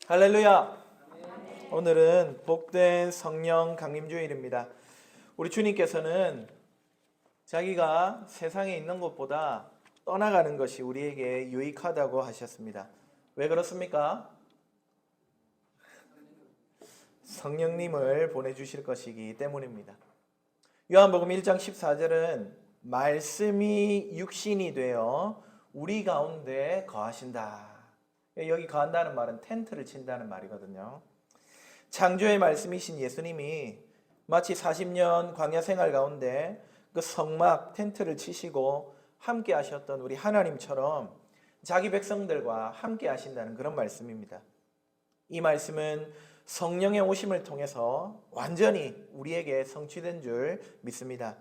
할렐루야. 오늘은 복된 성령 강림주일입니다. 우리 주님께서는 자기가 세상에 있는 것보다 떠나가는 것이 우리에게 유익하다고 하셨습니다. 왜 그렇습니까? 성령님을 보내주실 것이기 때문입니다. 요한복음 1장 14절은 말씀이 육신이 되어 우리 가운데 거하신다. 여기 거한다는 말은 텐트를 친다는 말이거든요. 창조의 말씀이신 예수님이 마치 40년 광야 생활 가운데 그 성막 텐트를 치시고 함께 하셨던 우리 하나님처럼 자기 백성들과 함께 하신다는 그런 말씀입니다. 이 말씀은 성령의 오심을 통해서 완전히 우리에게 성취된 줄 믿습니다.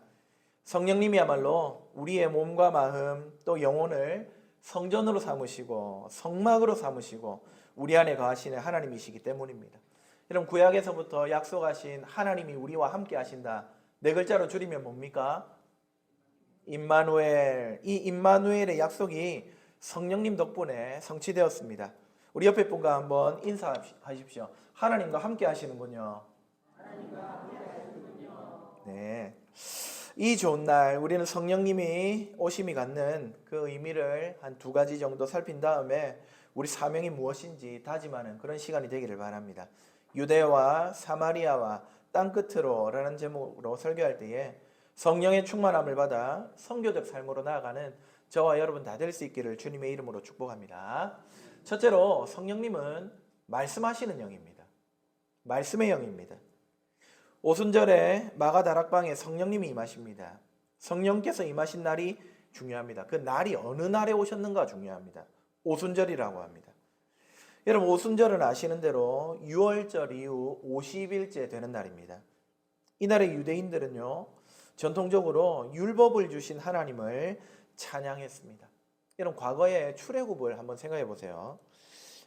성령님이야말로 우리의 몸과 마음 또 영혼을 성전으로 삼으시고 성막으로 삼으시고 우리 안에 거하시는 하나님이시기 때문입니다. 여러분, 구약에서부터 약속하신 하나님이 우리와 함께 하신다. 네 글자로 줄이면 뭡니까? 임마누엘. 이 임마누엘의 약속이 성령님 덕분에 성취되었습니다. 우리 옆에 분과 한번 인사하십시오. 하나님과 함께 하시는군요. 네. 이 좋은 날 우리는 성령님이 오심이 갖는 그 의미를 한 두 가지 정도 살핀 다음에 우리 사명이 무엇인지 다짐하는 그런 시간이 되기를 바랍니다. 유대와 사마리아와 땅끝으로 라는 제목으로 설교할 때에 성령의 충만함을 받아 선교적 삶으로 나아가는 저와 여러분 다 될 수 있기를 주님의 이름으로 축복합니다. 첫째로 성령님은 말씀하시는 영입니다. 말씀의 영입니다. 오순절에 마가다락방에 성령님이 임하십니다. 성령께서 임하신 날이 중요합니다. 그 날이 어느 날에 오셨는가 중요합니다. 오순절이라고 합니다. 여러분, 오순절은 아시는 대로 6월절 이후 50일째 되는 날입니다. 이날에 유대인들은요, 전통적으로 율법을 주신 하나님을 찬양했습니다. 여러분, 과거의 출애굽을 한번 생각해 보세요.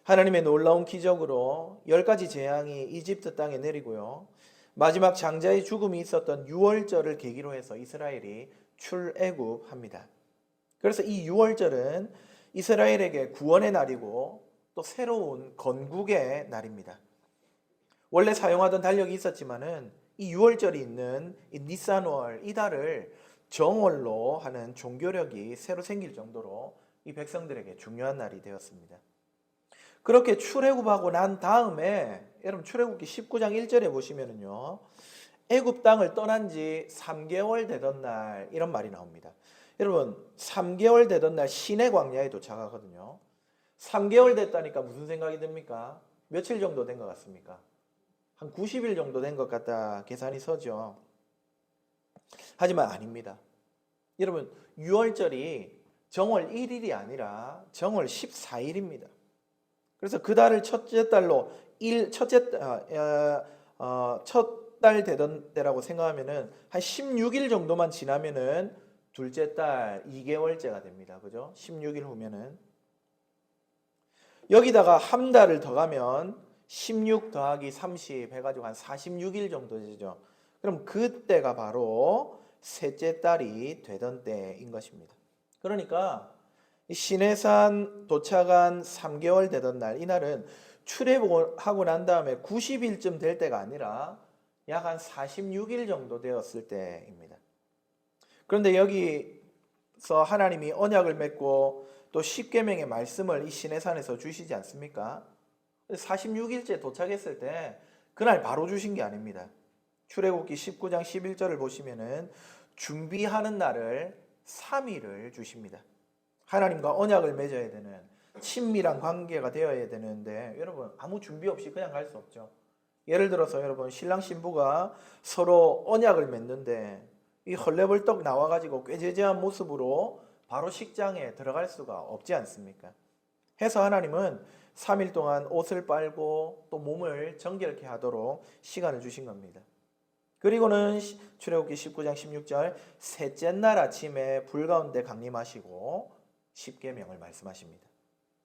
하나님의 놀라운 기적으로 10가지 재앙이 이집트 땅에 내리고요, 마지막 장자의 죽음이 있었던 6월절을 계기로 해서 이스라엘이 출애굽합니다. 그래서 이 6월절은 이스라엘에게 구원의 날이고 또 새로운 건국의 날입니다. 원래 사용하던 달력이 있었지만은 이 6월절이 있는 이 니산월 이 달을 정월로 하는 종교력이 새로 생길 정도로 이 백성들에게 중요한 날이 되었습니다. 그렇게 출애굽하고 난 다음에 여러분, 출애굽기 19장 1절에 보시면은요, 애굽 땅을 떠난 지 3개월 되던 날 이런 말이 나옵니다. 여러분, 3개월 되던 날 시내 광야에 도착하거든요. 3개월 됐다니까 무슨 생각이 듭니까? 며칠 정도 된 것 같습니까? 한 90일 정도 된 것 같다 계산이 서죠. 하지만 아닙니다. 여러분, 6월절이 정월 1일이 아니라 정월 14일입니다. 그래서 그 달을 첫째 달로 첫 달 되던 때라고 생각하면은 한 16일 정도만 지나면은 둘째 달 2개월째가 됩니다. 그죠? 16일 후면은 여기다가 한 달을 더 가면 16 더하기 30 해가지고 한 46일 정도 되죠. 그럼 그때가 바로 셋째 달이 되던 때인 것입니다. 그러니까 시내산 도착한 3개월 되던 날, 이날은 출애굽하고 난 다음에 90일쯤 될 때가 아니라 약 한 46일 정도 되었을 때입니다. 그런데 여기서 하나님이 언약을 맺고 또 십계명의 말씀을 이 시내산에서 주시지 않습니까? 46일째 도착했을 때 그날 바로 주신 게 아닙니다. 출애굽기 19장 11절을 보시면은 준비하는 날을 3일을 주십니다. 하나님과 언약을 맺어야 되는 친밀한 관계가 되어야 되는데 여러분, 아무 준비 없이 그냥 갈 수 없죠. 예를 들어서 여러분, 신랑 신부가 서로 언약을 맺는데 이 헐레벌떡 나와가지고 꾀죄죄한 모습으로 바로 식장에 들어갈 수가 없지 않습니까? 해서 하나님은 3일 동안 옷을 빨고 또 몸을 정결케 하도록 시간을 주신 겁니다. 그리고는 출애굽기 19장 16절 셋째 날 아침에 불 가운데 강림하시고 십계명을 말씀하십니다.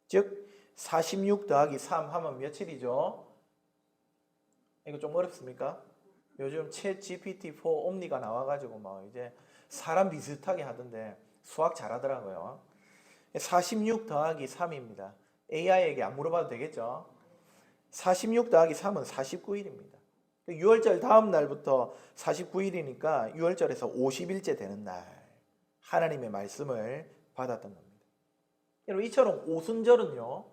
즉 46 더하기 3 하면 며칠이죠? 이거 좀 어렵습니까? 요즘 챗 GPT-4 옴니가 나와가지고 막 이제 사람 비슷하게 하던데 수학 잘하더라고요. 46 더하기 3입니다. AI에게 안 물어봐도 되겠죠? 46 더하기 3은 49일입니다. 6월절 다음 날부터 49일이니까 6월절에서 50일째 되는 날 하나님의 말씀을 받았던 겁니다. 여러분, 이처럼 오순절은요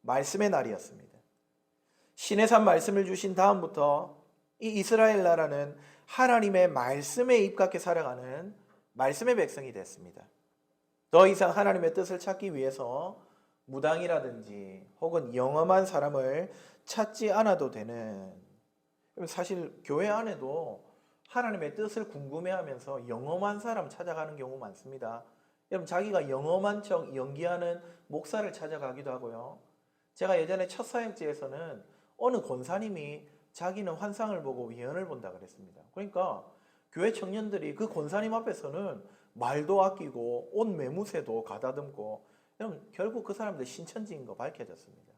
말씀의 날이었습니다. 시내산 말씀을 주신 다음부터 이 이스라엘 나라는 하나님의 말씀에 입각해 살아가는 말씀의 백성이 됐습니다. 더 이상 하나님의 뜻을 찾기 위해서 무당이라든지 혹은 영험한 사람을 찾지 않아도 되는, 사실 교회 안에도 하나님의 뜻을 궁금해하면서 영험한 사람 찾아가는 경우 많습니다. 여러분, 자기가 영험한 척 연기하는 목사를 찾아가기도 하고요. 제가 예전에 첫 사역지에서는 어느 권사님이 자기는 환상을 보고 예언을 본다 그랬습니다. 그러니까 교회 청년들이 그 권사님 앞에서는 말도 아끼고 옷 매무새도 가다듬고, 여러분 결국 그 사람들 신천지인 거 밝혀졌습니다.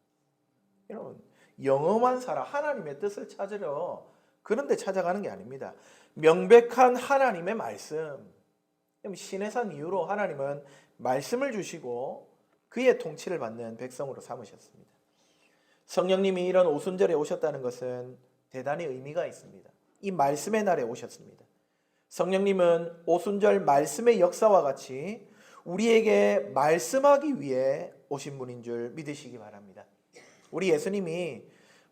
여러분, 영험한 사람, 하나님의 뜻을 찾으러 그런 데 찾아가는 게 아닙니다. 명백한 하나님의 말씀, 시내산 이후로 하나님은 말씀을 주시고 그의 통치를 받는 백성으로 삼으셨습니다. 성령님이 이런 오순절에 오셨다는 것은 대단히 의미가 있습니다. 이 말씀의 날에 오셨습니다. 성령님은 오순절 말씀의 역사와 같이 우리에게 말씀하기 위해 오신 분인 줄 믿으시기 바랍니다. 우리 예수님이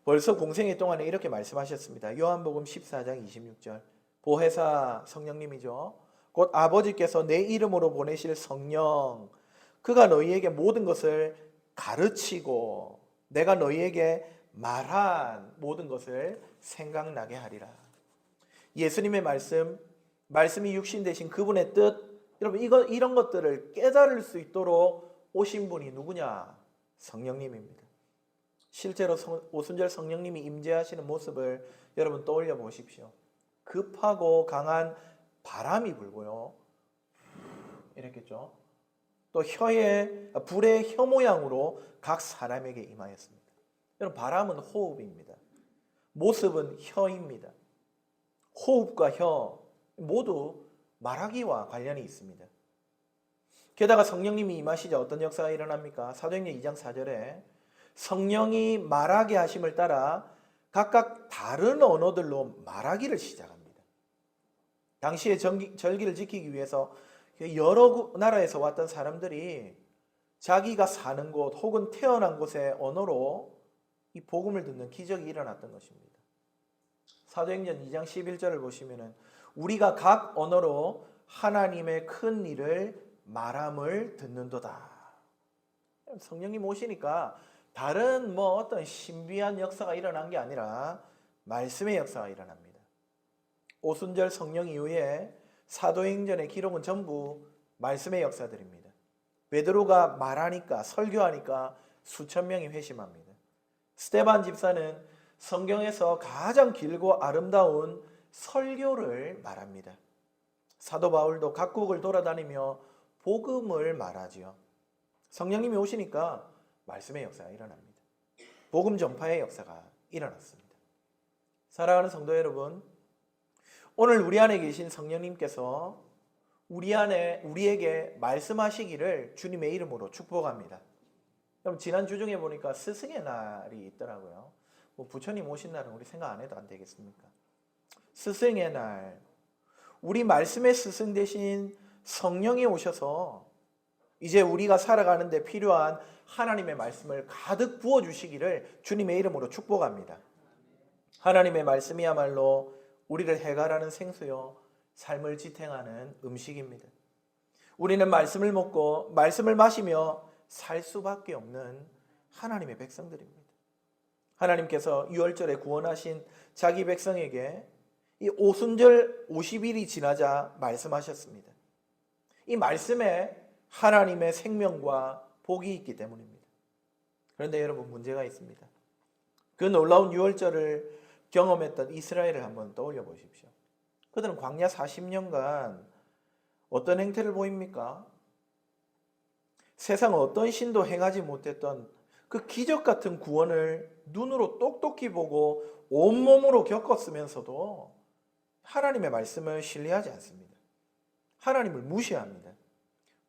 벌써 공생애 동안에 이렇게 말씀하셨습니다. 요한복음 14장 26절. 보혜사 성령님이죠. 곧 아버지께서 내 이름으로 보내실 성령, 그가 너희에게 모든 것을 가르치고 내가 너희에게 말한 모든 것을 생각나게 하리라. 예수님의 말씀이 육신 되신 그분의 뜻, 여러분 이런 것들을 깨달을 수 있도록 오신 분이 누구냐? 성령님입니다. 실제로 오순절 성령님이 임재하시는 모습을 여러분 떠올려 보십시오. 급하고 강한 바람이 불고요. 이랬겠죠. 또 불의 혀 모양으로 각 사람에게 임하였습니다. 여러분, 바람은 호흡입니다. 모습은 혀입니다. 호흡과 혀 모두 말하기와 관련이 있습니다. 게다가 성령님이 임하시자 어떤 역사가 일어납니까? 사도행전 2장 4절에 성령이 말하게 하심을 따라 각각 다른 언어들로 말하기를 시작합니다. 당시의 절기를 지키기 위해서 여러 나라에서 왔던 사람들이 자기가 사는 곳 혹은 태어난 곳의 언어로 이 복음을 듣는 기적이 일어났던 것입니다. 사도행전 2장 11절을 보시면은 우리가 각 언어로 하나님의 큰 일을 말함을 듣는도다. 성령님 오시니까 다른 어떤 신비한 역사가 일어난 게 아니라 말씀의 역사가 일어납니다. 오순절 성령 이후에 사도행전의 기록은 전부 말씀의 역사들입니다. 베드로가 말하니까, 설교하니까 수천 명이 회심합니다. 스데반 집사는 성경에서 가장 길고 아름다운 설교를 말합니다. 사도 바울도 각국을 돌아다니며 복음을 말하지요. 성령님이 오시니까 말씀의 역사가 일어납니다. 복음 전파의 역사가 일어났습니다. 사랑하는 성도 여러분, 오늘 우리 안에 계신 성령님께서 우리에게 말씀하시기를 주님의 이름으로 축복합니다. 그럼 지난 주 중에 보니까 스승의 날이 있더라고요. 부처님 오신 날은 우리 생각 안 해도 안 되겠습니까? 스승의 날, 우리 말씀의 스승 대신 성령이 오셔서 이제 우리가 살아가는 데 필요한 하나님의 말씀을 가득 부어주시기를 주님의 이름으로 축복합니다. 하나님의 말씀이야말로 우리를 해갈하는 생수요, 삶을 지탱하는 음식입니다. 우리는 말씀을 먹고 말씀을 마시며 살 수밖에 없는 하나님의 백성들입니다. 하나님께서 유월절에 구원하신 자기 백성에게 이 오순절 50일이 지나자 말씀하셨습니다. 이 말씀에 하나님의 생명과 복이 있기 때문입니다. 그런데 여러분, 문제가 있습니다. 그 놀라운 유월절을 경험했던 이스라엘을 한번 떠올려 보십시오. 그들은 광야 40년간 어떤 행태를 보입니까? 세상 어떤 신도 행하지 못했던 그 기적 같은 구원을 눈으로 똑똑히 보고 온몸으로 겪었으면서도 하나님의 말씀을 신뢰하지 않습니다. 하나님을 무시합니다.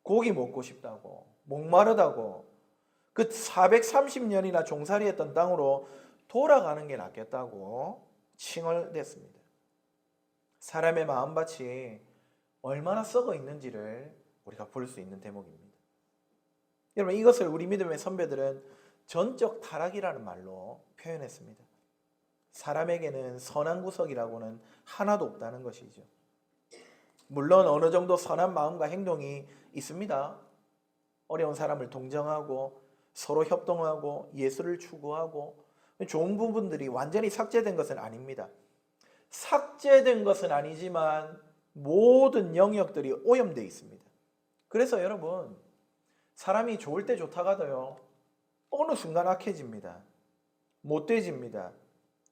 고기 먹고 싶다고, 목마르다고, 그 430년이나 종살이했던 땅으로 돌아가는 게 낫겠다고 칭얼댔습니다. 사람의 마음밭이 얼마나 썩어 있는지를 우리가 볼 수 있는 대목입니다. 여러분, 이것을 우리 믿음의 선배들은 전적 타락이라는 말로 표현했습니다. 사람에게는 선한 구석이라고는 하나도 없다는 것이죠. 물론 어느 정도 선한 마음과 행동이 있습니다. 어려운 사람을 동정하고 서로 협동하고 예수를 추구하고 좋은 부분들이 완전히 삭제된 것은 아닙니다. 삭제된 것은 아니지만 모든 영역들이 오염되어 있습니다. 그래서 여러분, 사람이 좋을 때 좋다가도요, 어느 순간 악해집니다. 못돼집니다.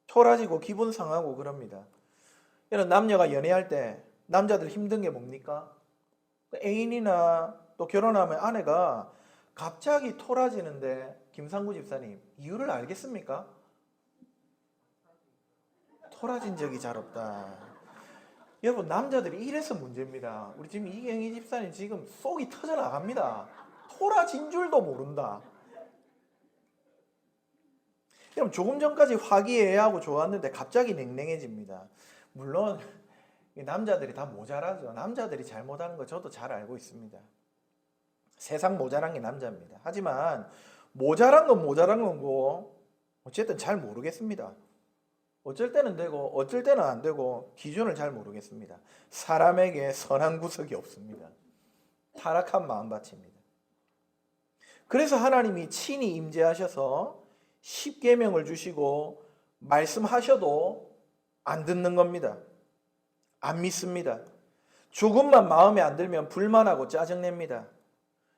토라지고 기분 상하고 그럽니다. 이런 남녀가 연애할 때 남자들 힘든 게 뭡니까? 애인이나 또 결혼하면 아내가 갑자기 토라지는데, 김상구 집사님, 이유를 알겠습니까? 토라진 적이 잘 없다. 여러분, 남자들이 이래서 문제입니다. 우리 지금 이경희 집사님 지금 속이 터져나갑니다. 토라진 줄도 모른다. 여러분, 조금 전까지 화기애애하고 좋았는데 갑자기 냉랭해집니다. 물론 남자들이 다 모자라죠. 남자들이 잘못하는 거 저도 잘 알고 있습니다. 세상 모자란 게 남자입니다. 하지만 모자란 건 모자란 거고 어쨌든 잘 모르겠습니다. 어쩔 때는 되고 어쩔 때는 안 되고 기준을 잘 모르겠습니다. 사람에게 선한 구석이 없습니다. 타락한 마음밭입니다. 그래서 하나님이 친히 임재하셔서 십계명을 주시고 말씀하셔도 안 듣는 겁니다. 안 믿습니다. 조금만 마음에 안 들면 불만하고 짜증냅니다.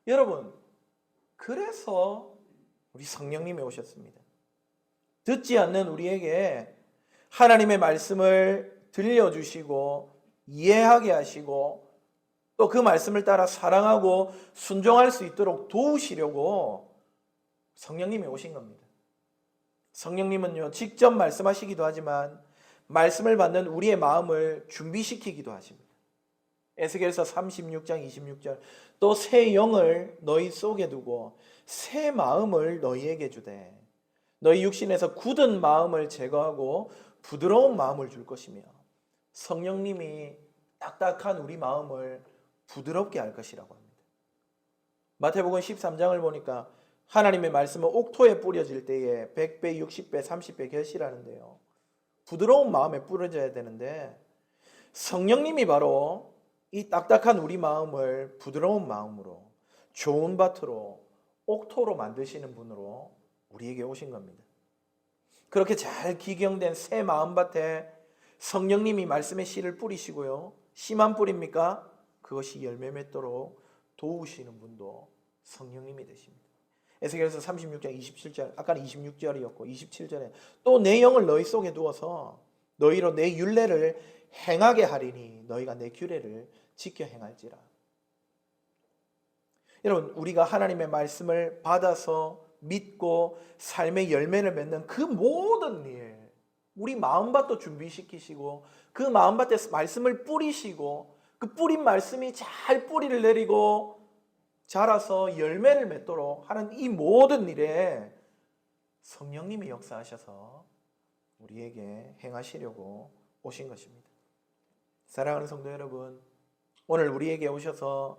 여러분, 그래서 우리 성령님이 오셨습니다. 듣지 않는 우리에게 하나님의 말씀을 들려주시고 이해하게 하시고 또 그 말씀을 따라 사랑하고 순종할 수 있도록 도우시려고 성령님이 오신 겁니다. 성령님은요, 직접 말씀하시기도 하지만 말씀을 받는 우리의 마음을 준비시키기도 하십니다. 에스겔서 36장 26절, 또 새 영을 너희 속에 두고 새 마음을 너희에게 주되 너희 육신에서 굳은 마음을 제거하고 부드러운 마음을 줄 것이며, 성령님이 딱딱한 우리 마음을 부드럽게 할 것이라고 합니다. 마태복음 13장을 보니까 하나님의 말씀은 옥토에 뿌려질 때에 100배, 60배, 30배 결실하는데요, 부드러운 마음에 뿌려져야 되는데 성령님이 바로 이 딱딱한 우리 마음을 부드러운 마음으로 좋은 밭으로 옥토로 만드시는 분으로 우리에게 오신 겁니다. 그렇게 잘 기경된 새 마음밭에 성령님이 말씀의 씨를 뿌리시고요, 씨만 뿌립니까? 그것이 열매 맺도록 도우시는 분도 성령님이 되십니다. 에스겔서 36장 27절, 아까는 26절이었고 27절에 또 내 영을 너희 속에 두어서 너희로 내 율례를 행하게 하리니 너희가 내 규례를 지켜 행할지라. 여러분, 우리가 하나님의 말씀을 받아서 믿고 삶의 열매를 맺는 그 모든 일, 우리 마음밭도 준비시키시고 그 마음밭에 말씀을 뿌리시고 그 뿌린 말씀이 잘 뿌리를 내리고 자라서 열매를 맺도록 하는 이 모든 일에 성령님이 역사하셔서 우리에게 행하시려고 오신 것입니다. 사랑하는 성도 여러분, 오늘 우리에게 오셔서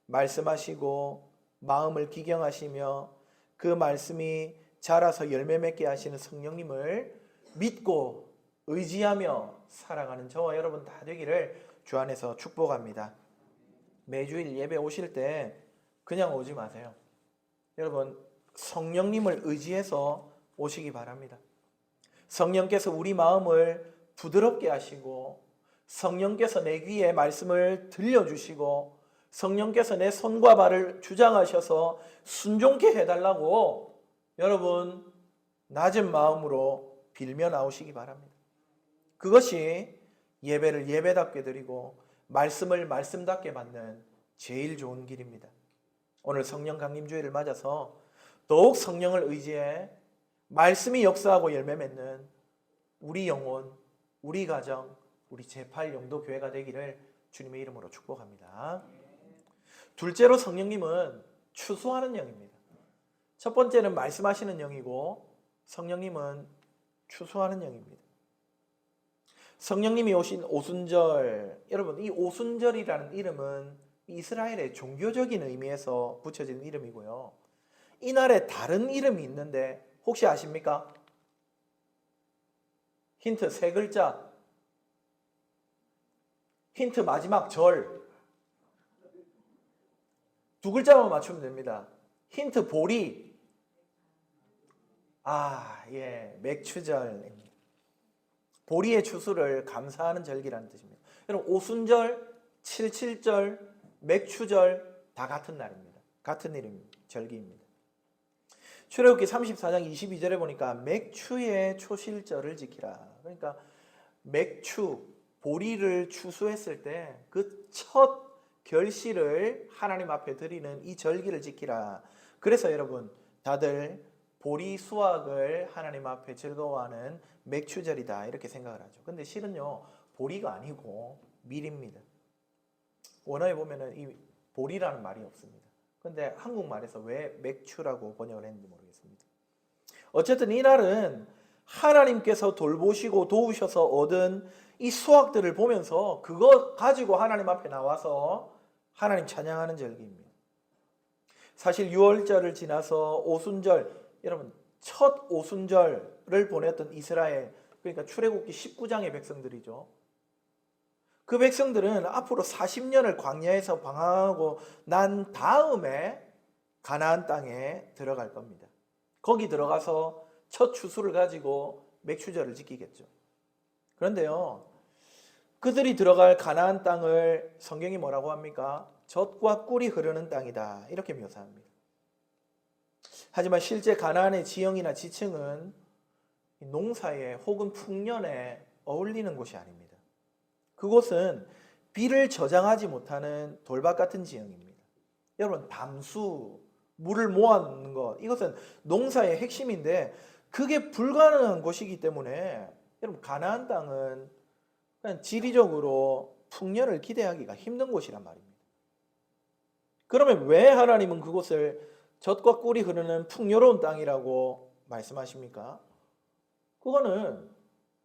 말씀하시고 마음을 기경하시며 그 말씀이 자라서 열매 맺게 하시는 성령님을 믿고 의지하며 살아가는 저와 여러분 다 되기를 주 안에서 축복합니다. 매주일 예배 오실 때 그냥 오지 마세요. 여러분, 성령님을 의지해서 오시기 바랍니다. 성령께서 우리 마음을 부드럽게 하시고 성령께서 내 귀에 말씀을 들려주시고 성령께서 내 손과 발을 주장하셔서 순종케 해달라고 여러분 낮은 마음으로 빌며 나오시기 바랍니다. 그것이 예배를 예배답게 드리고 말씀을 말씀답게 받는 제일 좋은 길입니다. 오늘 성령 강림주일을 맞아서 더욱 성령을 의지해 말씀이 역사하고 열매 맺는 우리 영혼, 우리 가정, 우리 제8영도교회가 되기를 주님의 이름으로 축복합니다. 둘째로 성령님은 추수하는 영입니다. 첫 번째는 말씀하시는 영이고 성령님은 추수하는 영입니다. 성령님이 오신 오순절, 여러분 이 오순절이라는 이름은 이스라엘의 종교적인 의미에서 붙여진 이름이고요. 이날에 다른 이름이 있는데 혹시 아십니까? 힌트 세 글자. 힌트 마지막 절. 두 글자만 맞추면 됩니다. 힌트 보리. 예, 맥추절입니다. 보리의 추수를 감사하는 절기라는 뜻입니다. 여러분 오순절, 칠칠절, 맥추절 다 같은 날입니다. 같은 이름, 절기입니다. 출애굽기 34장 22절에 보니까 맥추의 초실절을 지키라. 그러니까 맥추, 보리를 추수했을 때 그 첫 결실을 하나님 앞에 드리는 이 절기를 지키라. 그래서 여러분 다들 보리 수확을 하나님 앞에 즐거워하는 맥추절이다 이렇게 생각을 하죠. 근데 실은요 보리가 아니고 밀입니다. 원어에 보면은 이 보리라는 말이 없습니다. 근데 한국말에서 왜 맥추라고 번역을 했는지 모르겠습니다. 어쨌든 이날은 하나님께서 돌보시고 도우셔서 얻은 이 수확들을 보면서 그거 가지고 하나님 앞에 나와서 하나님 찬양하는 절기입니다. 사실 6월절을 지나서 오순절, 여러분 첫 오순절을 보냈던 이스라엘, 그러니까 출애굽기 19장의 백성들이죠. 그 백성들은 앞으로 40년을 광야에서 방황하고 난 다음에 가나안 땅에 들어갈 겁니다. 거기 들어가서 첫 추수를 가지고 맥추절을 지키겠죠. 그런데요, 그들이 들어갈 가나안 땅을 성경이 뭐라고 합니까? 젖과 꿀이 흐르는 땅이다 이렇게 묘사합니다. 하지만 실제 가나안의 지형이나 지층은 농사에 혹은 풍년에 어울리는 곳이 아닙니다. 그곳은 비를 저장하지 못하는 돌밭 같은 지형입니다. 여러분 담수, 물을 모아놓는 것, 이것은 농사의 핵심인데 그게 불가능한 곳이기 때문에 여러분 가나안 땅은 그냥 지리적으로 풍년을 기대하기가 힘든 곳이란 말입니다. 그러면 왜 하나님은 그곳을 젖과 꿀이 흐르는 풍요로운 땅이라고 말씀하십니까? 그거는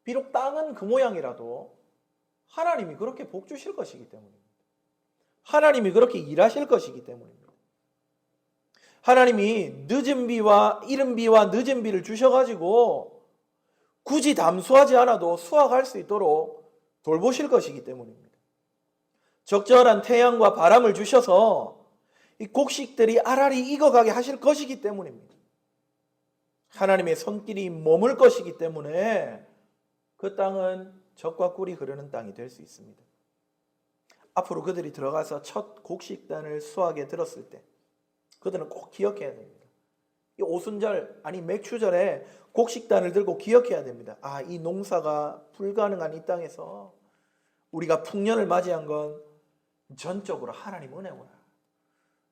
비록 땅은 그 모양이라도 하나님이 그렇게 복 주실 것이기 때문입니다. 하나님이 그렇게 일하실 것이기 때문입니다. 하나님이 늦은 비와 이른 비와 늦은 비를 주셔가지고 굳이 담수하지 않아도 수확할 수 있도록 돌보실 것이기 때문입니다. 적절한 태양과 바람을 주셔서 이 곡식들이 알알이 익어가게 하실 것이기 때문입니다. 하나님의 손길이 머물 것이기 때문에 그 땅은 젖과 꿀이 흐르는 땅이 될 수 있습니다. 앞으로 그들이 들어가서 첫 곡식단을 수확에 들었을 때 그들은 꼭 기억해야 됩니다. 이 오순절 아니 맥추절에 곡식단을 들고 기억해야 됩니다. 이 농사가 불가능한 이 땅에서 우리가 풍년을 맞이한 건 전적으로 하나님 은혜구나.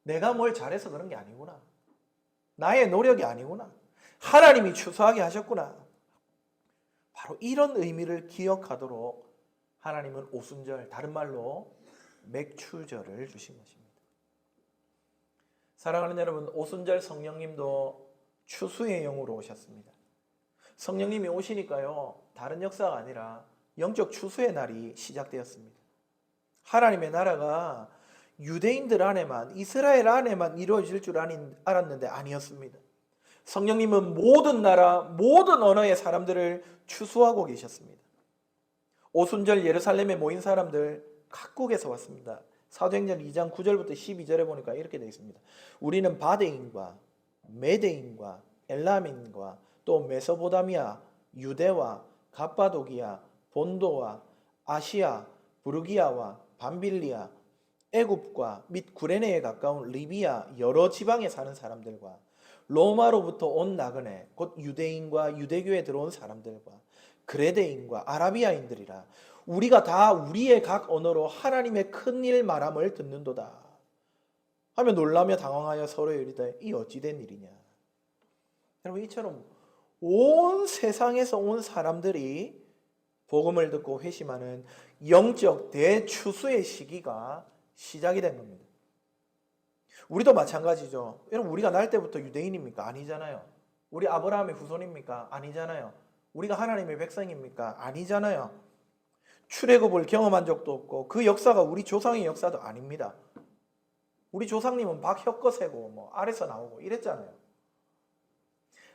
내가 뭘 잘해서 그런 게 아니구나. 나의 노력이 아니구나. 하나님이 추수하게 하셨구나. 바로 이런 의미를 기억하도록 하나님은 오순절, 다른 말로 맥추절을 주신 것입니다. 사랑하는 여러분, 오순절 성령님도 추수의 영으로 오셨습니다. 성령님이 오시니까요, 다른 역사가 아니라 영적 추수의 날이 시작되었습니다. 하나님의 나라가 유대인들 안에만, 이스라엘 안에만 이루어질 줄 알았는데 아니었습니다. 성령님은 모든 나라, 모든 언어의 사람들을 추수하고 계셨습니다. 오순절 예루살렘에 모인 사람들 각국에서 왔습니다. 사도행전 2장 9절부터 12절에 보니까 이렇게 되어 있습니다. 우리는 바데인과 메데인과 엘람인과 또 메소포타미아, 유대와 갑바도기아, 본도와 아시아, 부르기아와 밤빌리아, 애굽과 및 구레네에 가까운 리비아 여러 지방에 사는 사람들과 로마로부터 온 나그네 곧 유대인과 유대교에 들어온 사람들과 그레데인과 아라비아인들이라 우리가 다 우리의 각 언어로 하나님의 큰일 말함을 듣는도다 하며 놀라며 당황하여 서로 이르되 이 어찌 된 일이냐. 여러분 이처럼 온 세상에서 온 사람들이 복음을 듣고 회심하는 영적 대추수의 시기가 시작이 된 겁니다. 우리도 마찬가지죠. 여러분 우리가 날 때부터 유대인입니까? 아니잖아요. 우리 아브라함의 후손입니까? 아니잖아요. 우리가 하나님의 백성입니까? 아니잖아요. 출애굽을 경험한 적도 없고 그 역사가 우리 조상의 역사도 아닙니다. 우리 조상님은 박혁거세고 뭐 아래서 나오고 이랬잖아요.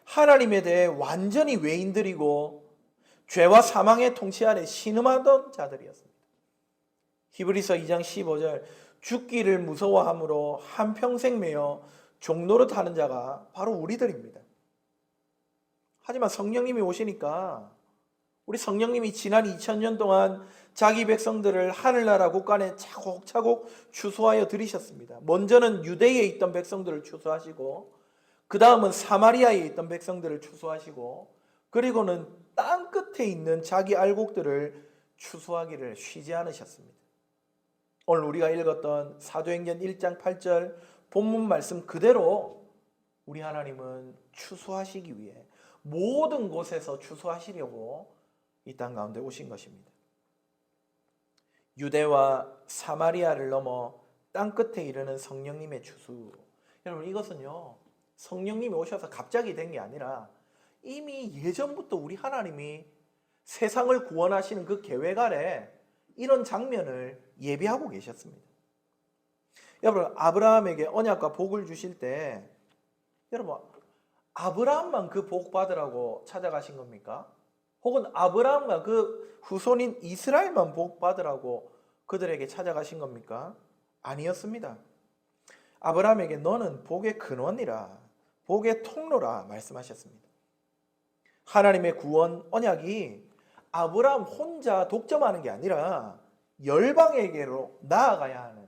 하나님에 대해 완전히 외인들이고 죄와 사망의 통치 아래 신음하던 자들이었습니다. 히브리서 2장 15절 죽기를 무서워함으로 한평생 매여 종노릇 하는 자가 바로 우리들입니다. 하지만 성령님이 오시니까 우리 성령님이 지난 2000년 동안 자기 백성들을 하늘나라 국간에 차곡차곡 추수하여 들이셨습니다. 먼저는 유대에 있던 백성들을 추수하시고 그 다음은 사마리아에 있던 백성들을 추수하시고 그리고는 땅 끝에 있는 자기 알곡들을 추수하기를 쉬지 않으셨습니다. 오늘 우리가 읽었던 사도행전 1장 8절 본문 말씀 그대로 우리 하나님은 추수하시기 위해 모든 곳에서 추수하시려고 이 땅 가운데 오신 것입니다. 유대와 사마리아를 넘어 땅 끝에 이르는 성령님의 추수. 여러분 이것은요 성령님이 오셔서 갑자기 된 게 아니라 이미 예전부터 우리 하나님이 세상을 구원하시는 그 계획 아래 이런 장면을 예비하고 계셨습니다. 여러분 아브라함에게 언약과 복을 주실 때 여러분 아브라함만 그 복 받으라고 찾아가신 겁니까? 혹은 아브라함과 그 후손인 이스라엘만 복 받으라고 그들에게 찾아가신 겁니까? 아니었습니다. 아브라함에게 너는 복의 근원이라 복의 통로라 말씀하셨습니다. 하나님의 구원 언약이 아브라함 혼자 독점하는 게 아니라 열방에게로 나아가야 하는,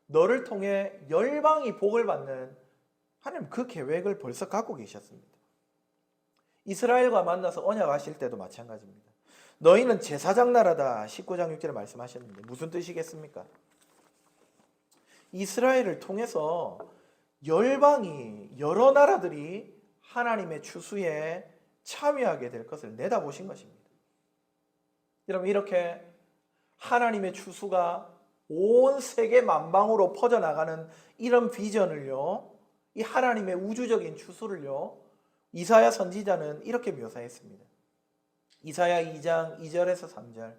너를 통해 열방이 복을 받는 하나님 그 계획을 벌써 갖고 계셨습니다. 이스라엘과 만나서 언약하실 때도 마찬가지입니다. 너희는 제사장 나라다 19장 6절에 말씀하셨는데 무슨 뜻이겠습니까? 이스라엘을 통해서 열방이 여러 나라들이 하나님의 추수에 참여하게 될 것을 내다보신 것입니다. 여러분 이렇게 하나님의 추수가 온 세계 만방으로 퍼져나가는 이런 비전을요, 이 하나님의 우주적인 추수를요, 이사야 선지자는 이렇게 묘사했습니다. 이사야 2장 2절에서 3절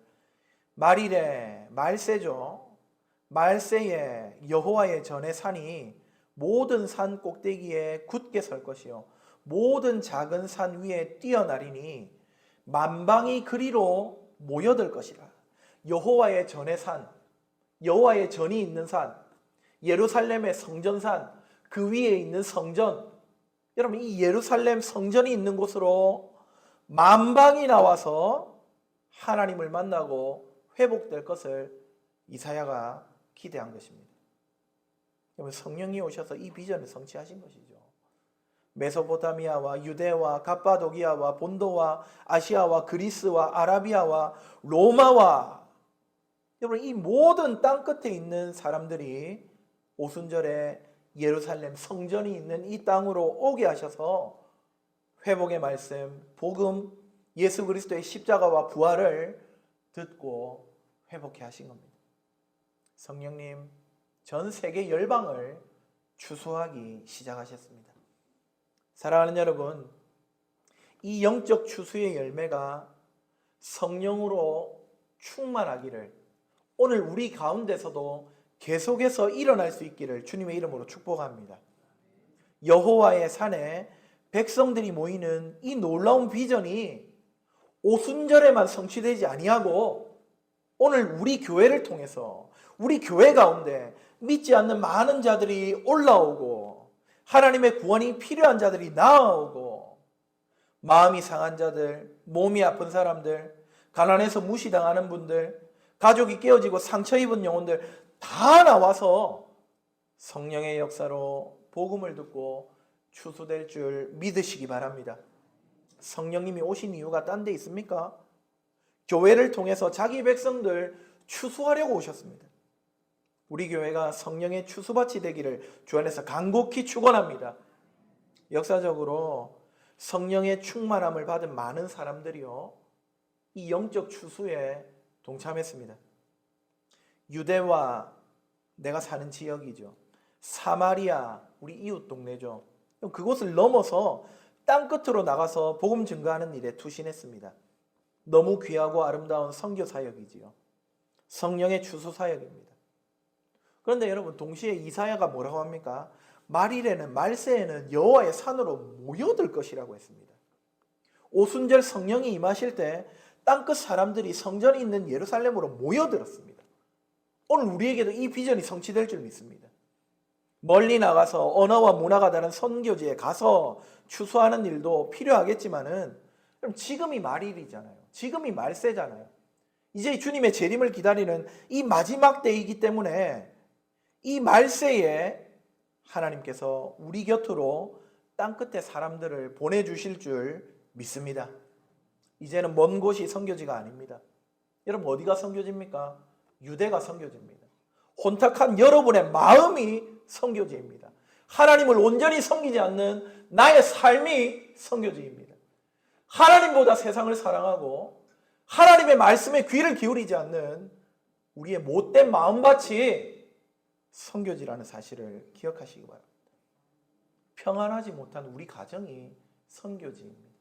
말이래 말세죠. 말세에 여호와의 전의 산이 모든 산 꼭대기에 굳게 설 것이요 모든 작은 산 위에 뛰어나리니 만방이 그리로 모여들 것이라. 여호와의 전의 산, 여호와의 전이 있는 산, 예루살렘의 성전산, 그 위에 있는 성전, 여러분 이 예루살렘 성전이 있는 곳으로 만방이 나와서 하나님을 만나고 회복될 것을 이사야가 기대한 것입니다. 여러분 성령이 오셔서 이 비전을 성취하신 것이죠. 메소포타미아와 유대와 갑바도기아와 본도와 아시아와 그리스와 아라비아와 로마와 여러분 이 모든 땅 끝에 있는 사람들이 오순절에 예루살렘 성전이 있는 이 땅으로 오게 하셔서 회복의 말씀, 복음, 예수 그리스도의 십자가와 부활을 듣고 회복해 하신 겁니다. 성령님 전 세계 열방을 추수하기 시작하셨습니다. 사랑하는 여러분, 이 영적 추수의 열매가 성령으로 충만하기를 오늘 우리 가운데서도 계속해서 일어날 수 있기를 주님의 이름으로 축복합니다. 여호와의 산에 백성들이 모이는 이 놀라운 비전이 오순절에만 성취되지 아니하고 오늘 우리 교회를 통해서 우리 교회 가운데 믿지 않는 많은 자들이 올라오고 하나님의 구원이 필요한 자들이 나아오고 마음이 상한 자들, 몸이 아픈 사람들, 가난해서 무시당하는 분들, 가족이 깨어지고 상처 입은 영혼들 다 나와서 성령의 역사로 복음을 듣고 추수될 줄 믿으시기 바랍니다. 성령님이 오신 이유가 딴 데 있습니까? 교회를 통해서 자기 백성들 추수하려고 오셨습니다. 우리 교회가 성령의 추수밭이 되기를 주 안에서 간곡히 축원합니다. 역사적으로 성령의 충만함을 받은 많은 사람들이요, 이 영적 추수에 동참했습니다. 유대와 내가 사는 지역이죠. 사마리아, 우리 이웃 동네죠. 그곳을 넘어서 땅끝으로 나가서 복음 증거하는 일에 투신했습니다. 너무 귀하고 아름다운 선교 사역이지요. 성령의 추수 사역입니다. 그런데 여러분, 동시에 이사야가 뭐라고 합니까? 말일에는, 말세에는 여호와의 산으로 모여들 것이라고 했습니다. 오순절 성령이 임하실 때 땅끝 사람들이 성전이 있는 예루살렘으로 모여들었습니다. 오늘 우리에게도 이 비전이 성취될 줄 믿습니다. 멀리 나가서 언어와 문화가 다른 선교지에 가서 추수하는 일도 필요하겠지만은, 그럼 지금이 말일이잖아요. 지금이 말세잖아요. 이제 주님의 재림을 기다리는 이 마지막 때이기 때문에 이 말세에 하나님께서 우리 곁으로 땅끝에 사람들을 보내주실 줄 믿습니다. 이제는 먼 곳이 선교지가 아닙니다. 여러분, 어디가 선교지입니까? 유대가 선교지입니다. 혼탁한 여러분의 마음이 선교지입니다. 하나님을 온전히 섬기지 않는 나의 삶이 선교지입니다. 하나님보다 세상을 사랑하고 하나님의 말씀에 귀를 기울이지 않는 우리의 못된 마음밭이 선교지라는 사실을 기억하시기 바랍니다. 평안하지 못한 우리 가정이 선교지입니다.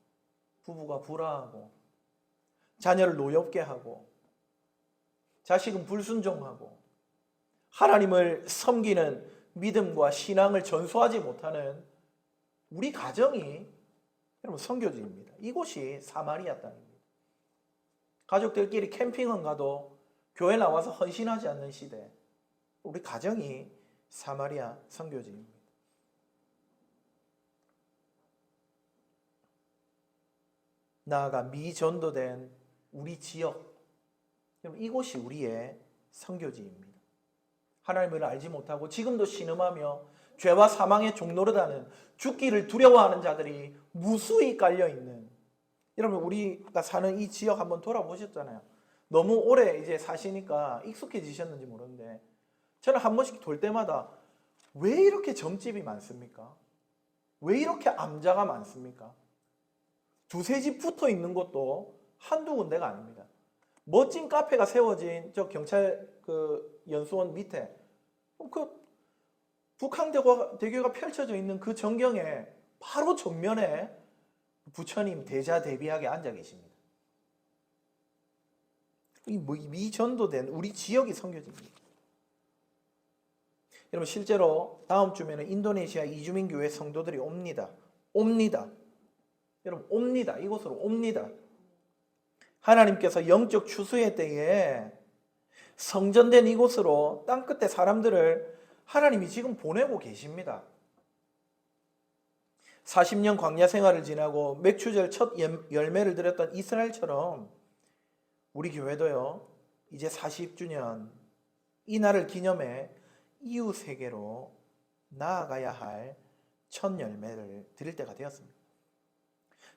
부부가 불화하고 자녀를 노엽게 하고 자식은 불순종하고 하나님을 섬기는 믿음과 신앙을 전수하지 못하는 우리 가정이 여러분 선교지입니다. 이곳이 사마리아 땅입니다. 가족들끼리 캠핑은 가도 교회 나와서 헌신하지 않는 시대, 우리 가정이 사마리아 선교지입니다. 나아가 미전도된 우리 지역, 이곳이 우리의 선교지입니다. 하나님을 알지 못하고 지금도 신음하며 죄와 사망의 종노릇하는, 죽기를 두려워하는 자들이 무수히 깔려있는, 여러분 우리가 사는 이 지역 한번 돌아보셨잖아요. 너무 오래 이제 사시니까 익숙해지셨는지 모르는데 저는 한 번씩 돌 때마다 왜 이렇게 점집이 많습니까? 왜 이렇게 암자가 많습니까? 두세 집 붙어 있는 것도 한두 군데가 아닙니다. 멋진 카페가 세워진 저 경찰 연수원 밑에 북한대교가 펼쳐져 있는 그 전경에 바로 정면에 부처님 대자 대비하게 앉아 계십니다. 이 미전도된 우리 지역이 선교지입니다. 여러분 실제로 다음 주면은 인도네시아 이주민 교회 성도들이 옵니다. 여러분 옵니다. 이곳으로 옵니다. 하나님께서 영적 추수의 때에 성전된 이곳으로 땅끝에 사람들을 하나님이 지금 보내고 계십니다. 40년 광야 생활을 지나고 맥추절 첫 열매를 드렸던 이스라엘처럼 우리 교회도요, 이제 40주년 이 날을 기념해 이웃 세계로 나아가야 할 첫 열매를 드릴 때가 되었습니다.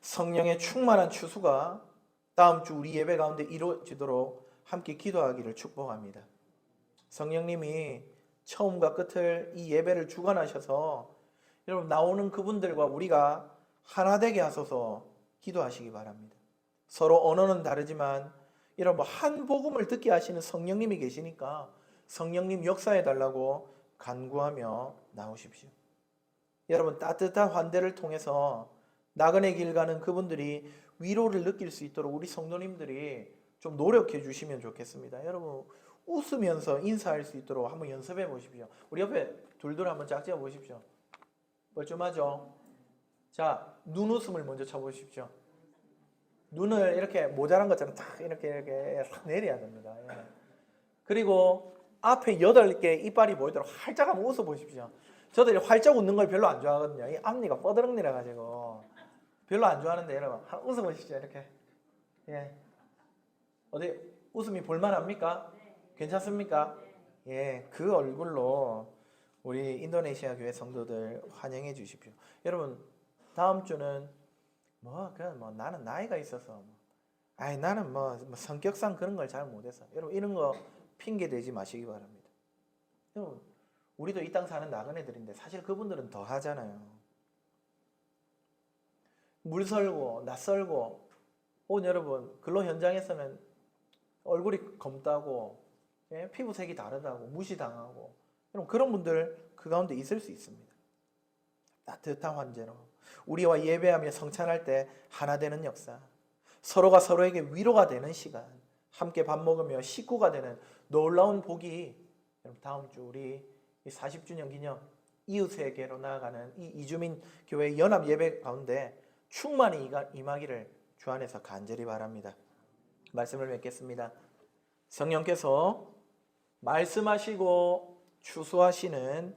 성령의 충만한 추수가 다음 주 우리 예배 가운데 이루어지도록 함께 기도하기를 축복합니다. 성령님이 처음과 끝을 이 예배를 주관하셔서 여러분 나오는 그분들과 우리가 하나 되게 하소서 기도하시기 바랍니다. 서로 언어는 다르지만 여러분 한 복음을 듣게 하시는 성령님이 계시니까 성령님 역사해 달라고 간구하며 나오십시오. 여러분 따뜻한 환대를 통해서 나그네 길 가는 그분들이 위로를 느낄 수 있도록 우리 성도님들이 좀 노력해 주시면 좋겠습니다. 여러분 웃으면서 인사할 수 있도록 한번 연습해 보십시오. 우리 옆에 둘둘 한번 짝지어 보십시오. 뻘쭘하죠? 자, 눈웃음을 먼저 쳐보십시오. 눈을 이렇게 모자란 것처럼 탁 이렇게 내려야 됩니다. 예. 그리고 앞에 8개 이빨이 보이도록 활짝 한번 웃어보십시오. 저도 활짝 웃는 걸 별로 안 좋아하거든요. 이 앞니가 뻐드렁 내려가지고 별로 안 좋아하는데 여러분 한번 웃어보십시오. 이렇게. 예. 어디 웃음이 볼만합니까? 괜찮습니까? 예, 그 얼굴로 우리 인도네시아 교회 성도들 환영해 주십시오. 여러분 다음 주는 나는 나이가 있어서 나는 성격상 그런 걸 잘 못해서 여러분 이런 거 핑계 대지 마시기 바랍니다. 여러분 우리도 이 땅 사는 나그네들인데 사실 그분들은 더 하잖아요. 물설고 낯설고 혹은 여러분 근로 현장에서는 얼굴이 검다고 피부색이 다르다고 무시당하고 여러분 그런 분들 그 가운데 있을 수 있습니다. 따뜻한 환대로 우리와 예배하며 성찬할 때 하나 되는 역사, 서로가 서로에게 위로가 되는 시간, 함께 밥 먹으며 식구가 되는 놀라운 복이 여러분 다음 주 우리 40주년 기념 이웃에게로 나아가는 이 이주민 교회 연합 예배 가운데 충만히 임하기를 주 안에서 간절히 바랍니다. 말씀을 맺겠습니다. 성령께서 말씀하시고 추수하시는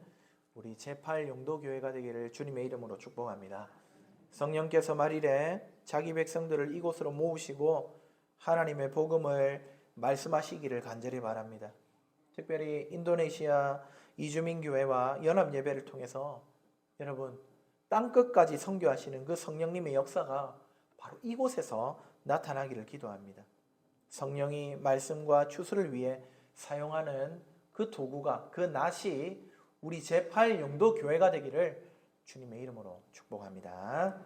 우리 제8용도교회가 되기를 주님의 이름으로 축복합니다. 성령께서 말일에 자기 백성들을 이곳으로 모으시고 하나님의 복음을 말씀하시기를 간절히 바랍니다. 특별히 인도네시아 이주민교회와 연합예배를 통해서 여러분 땅끝까지 선교하시는 그 성령님의 역사가 바로 이곳에서 나타나기를 기도합니다. 성령이 말씀과 추수를 위해 사용하는 그 도구가, 그 낫이 우리 제8용도교회가 되기를 주님의 이름으로 축복합니다.